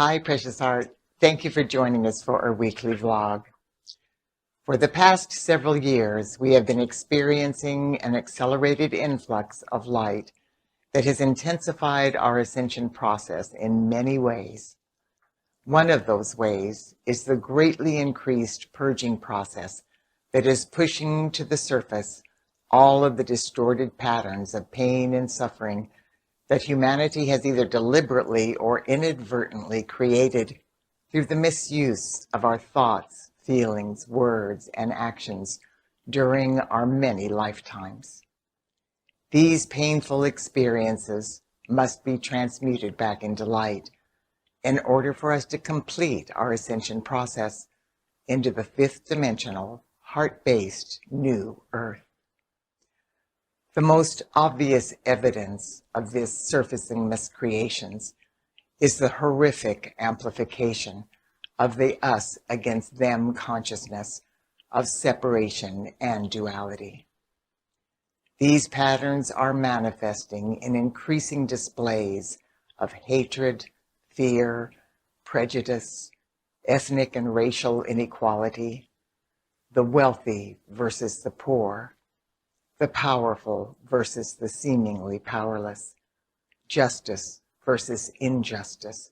Hi, precious heart. Thank you for joining us for our weekly vlog. For the past several years, we have been experiencing an accelerated influx of light that has intensified our ascension process in many ways. One of those ways is the greatly increased purging process that is pushing to the surface all of the distorted patterns of pain and suffering that humanity has either deliberately or inadvertently created through the misuse of our thoughts, feelings, words, and actions during our many lifetimes. These painful experiences must be transmuted back into light in order for us to complete our ascension process into the fifth dimensional, heart-based new earth. The most obvious evidence of this surfacing miscreations is the horrific amplification of the us against them consciousness of separation and duality. These patterns are manifesting in increasing displays of hatred, fear, prejudice, ethnic and racial inequality, the wealthy versus the poor, the powerful versus the seemingly powerless, justice versus injustice,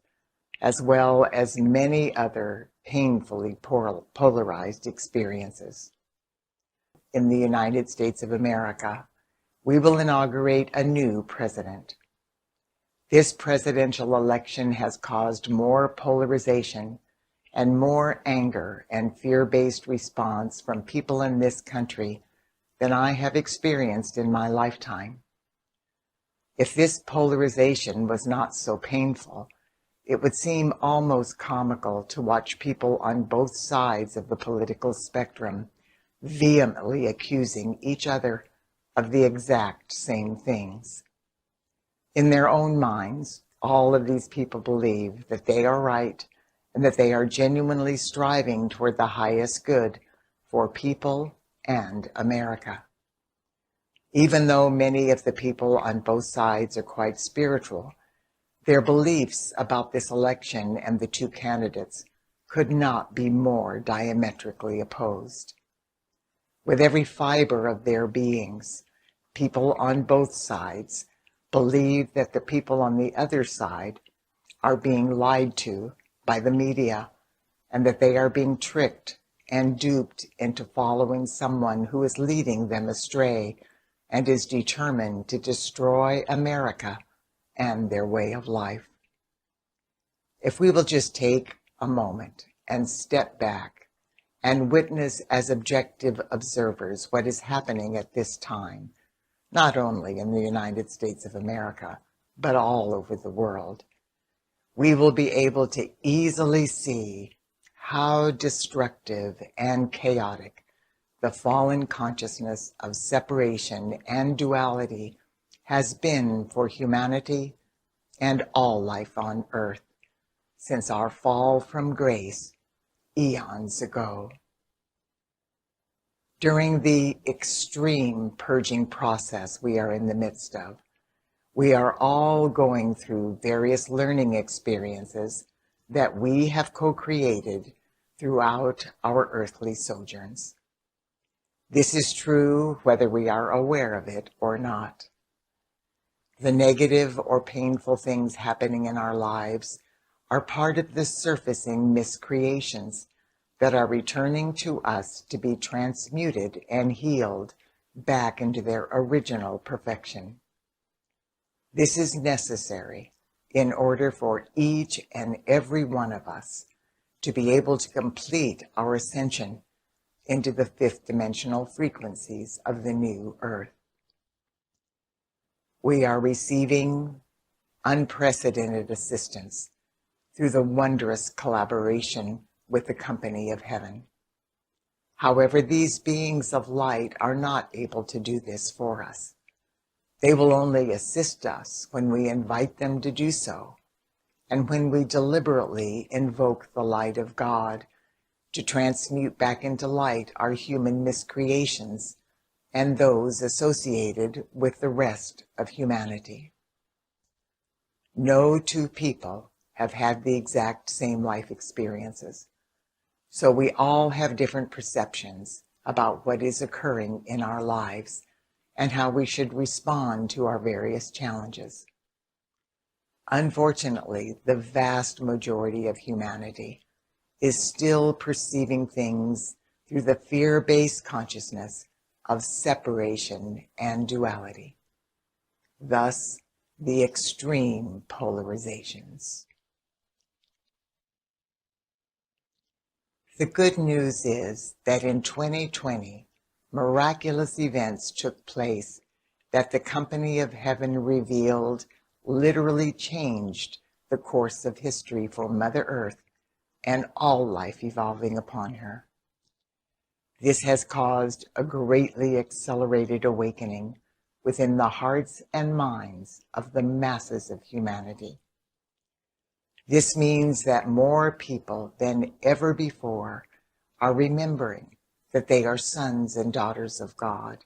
as well as many other painfully polarized experiences. In the United States of America, we will inaugurate a new president. This presidential election has caused more polarization and more anger and fear-based response from people in this country than I have experienced in my lifetime. If this polarization was not so painful, it would seem almost comical to watch people on both sides of the political spectrum vehemently accusing each other of the exact same things. In their own minds, all of these people believe that they are right and that they are genuinely striving toward the highest good for people and America. Even though many of the people on both sides are quite spiritual, their beliefs about this election and the two candidates could not be more diametrically opposed. With every fiber of their beings, people on both sides believe that the people on the other side are being lied to by the media and that they are being tricked and duped into following someone who is leading them astray and is determined to destroy America and their way of life. If we will just take a moment and step back and witness as objective observers what is happening at this time, not only in the United States of America, but all over the world, we will be able to easily see how destructive and chaotic the fallen consciousness of separation and duality has been for humanity and all life on earth since our fall from grace eons ago. During the extreme purging process we are in the midst of, we are all going through various learning experiences that we have co-created throughout our earthly sojourns. This is true whether we are aware of it or not. The negative or painful things happening in our lives are part of the surfacing miscreations that are returning to us to be transmuted and healed back into their original perfection. This is necessary in order for each and every one of us to be able to complete our ascension into the fifth dimensional frequencies of the new earth. We are receiving unprecedented assistance through the wondrous collaboration with the company of heaven. However, these beings of light are not able to do this for us. They will only assist us when we invite them to do so, and when we deliberately invoke the light of God to transmute back into light our human miscreations and those associated with the rest of humanity. No two people have had the exact same life experiences. So we all have different perceptions about what is occurring in our lives and how we should respond to our various challenges. Unfortunately, the vast majority of humanity is still perceiving things through the fear-based consciousness of separation and duality. Thus, the extreme polarizations. The good news is that in 2020, miraculous events took place that the Company of Heaven revealed literally changed the course of history for Mother Earth and all life evolving upon her. This has caused a greatly accelerated awakening within the hearts and minds of the masses of humanity. This means that more people than ever before are remembering that they are sons and daughters of God,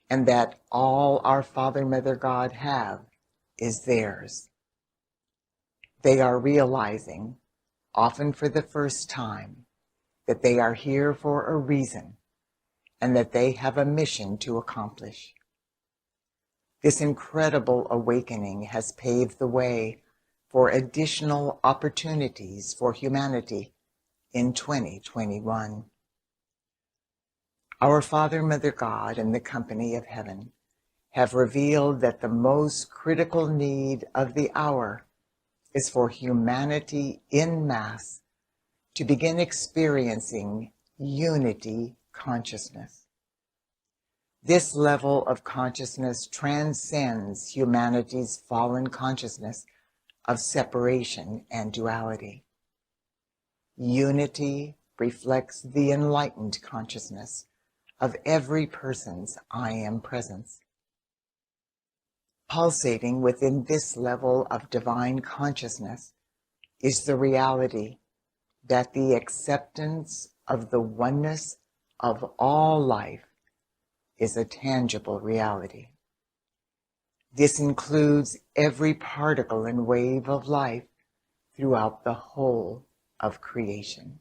and that all our Father, Mother, God have is theirs. They are realizing, often for the first time, that they are here for a reason and that they have a mission to accomplish. This incredible awakening has paved the way for additional opportunities for humanity in 2021. Our Father, Mother, God, and the Company of Heaven have revealed that the most critical need of the hour is for humanity en masse to begin experiencing unity consciousness. This level of consciousness transcends humanity's fallen consciousness of separation and duality. Unity reflects the enlightened consciousness of every person's I Am presence. Pulsating within this level of divine consciousness is the reality that the acceptance of the oneness of all life is a tangible reality. This includes every particle and wave of life throughout the whole of creation.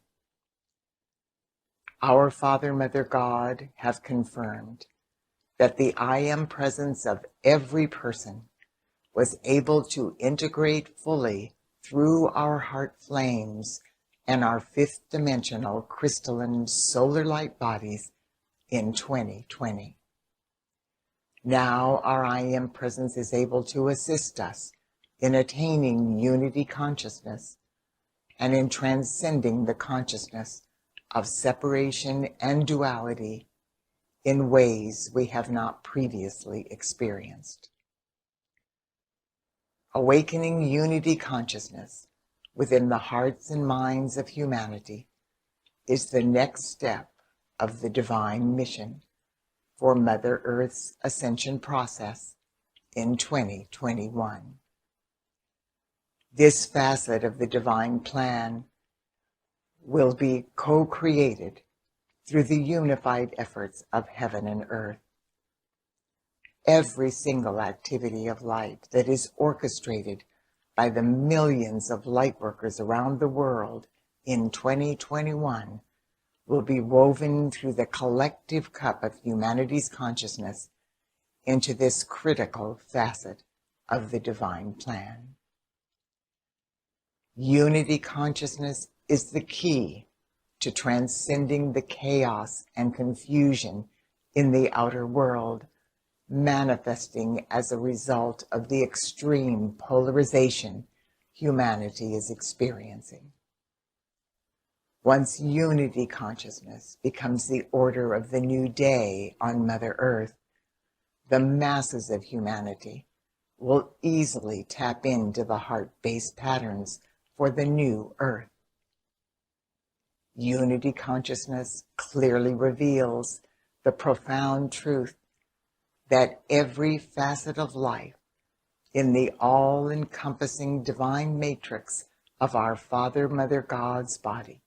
Our Father, Mother, God have confirmed that the I Am presence of every person was able to integrate fully through our heart flames and our fifth dimensional crystalline solar light bodies in 2020. Now our I Am presence is able to assist us in attaining unity consciousness and in transcending the consciousness of separation and duality in ways we have not previously experienced. Awakening unity consciousness within the hearts and minds of humanity is the next step of the divine mission for Mother Earth's ascension process in 2021. This facet of the divine plan will be co-created through the unified efforts of heaven and earth. Every single activity of light that is orchestrated by the millions of light workers around the world in 2021 will be woven through the collective cup of humanity's consciousness into this critical facet of the divine plan. Unity consciousness is the key to transcending the chaos and confusion in the outer world, manifesting as a result of the extreme polarization humanity is experiencing. Once unity consciousness becomes the order of the new day on Mother Earth, the masses of humanity will easily tap into the heart-based patterns for the new Earth. Unity consciousness clearly reveals the profound truth that every facet of life in the all-encompassing divine matrix of our Father, Mother, God's body,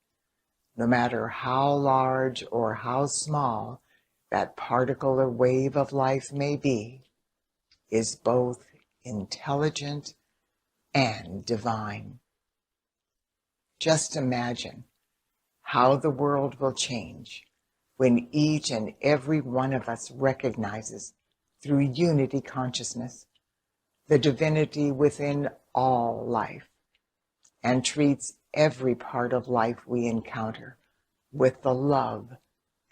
no matter how large or how small that particle or wave of life may be, is both intelligent and divine. Just imagine how the world will change when each and every one of us recognizes through unity consciousness the divinity within all life and treats every part of life we encounter with the love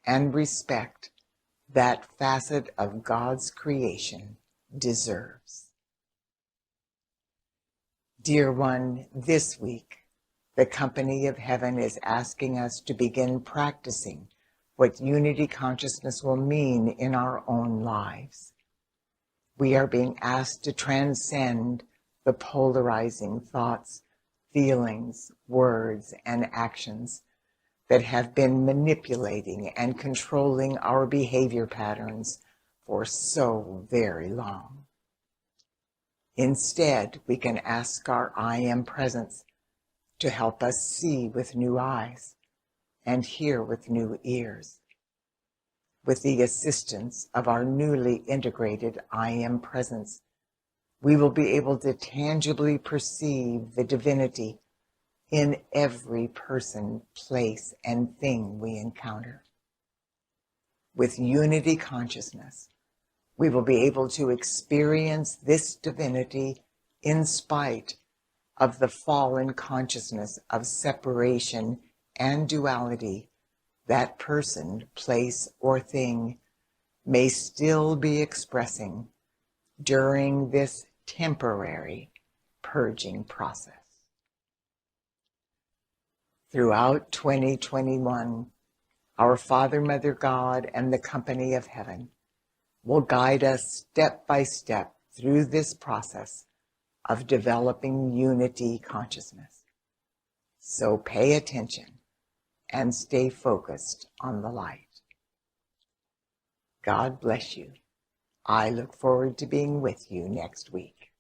and respect that facet of God's creation deserves. Dear one, this week, the Company of Heaven is asking us to begin practicing what unity consciousness will mean in our own lives. We are being asked to transcend the polarizing thoughts, feelings, words, and actions that have been manipulating and controlling our behavior patterns for so very long. Instead, we can ask our I Am Presence to help us see with new eyes and hear with new ears. With the assistance of our newly integrated I Am Presence, we will be able to tangibly perceive the divinity in every person, place, and thing we encounter. With unity consciousness, we will be able to experience this divinity in spite of the fallen consciousness of separation and duality that person, place, or thing may still be expressing during this temporary purging process. Throughout 2021, our Father, Mother, God, and the Company of Heaven will guide us step by step through this process of developing unity consciousness. So pay attention and stay focused on the light. God bless you. I look forward to being with you next week.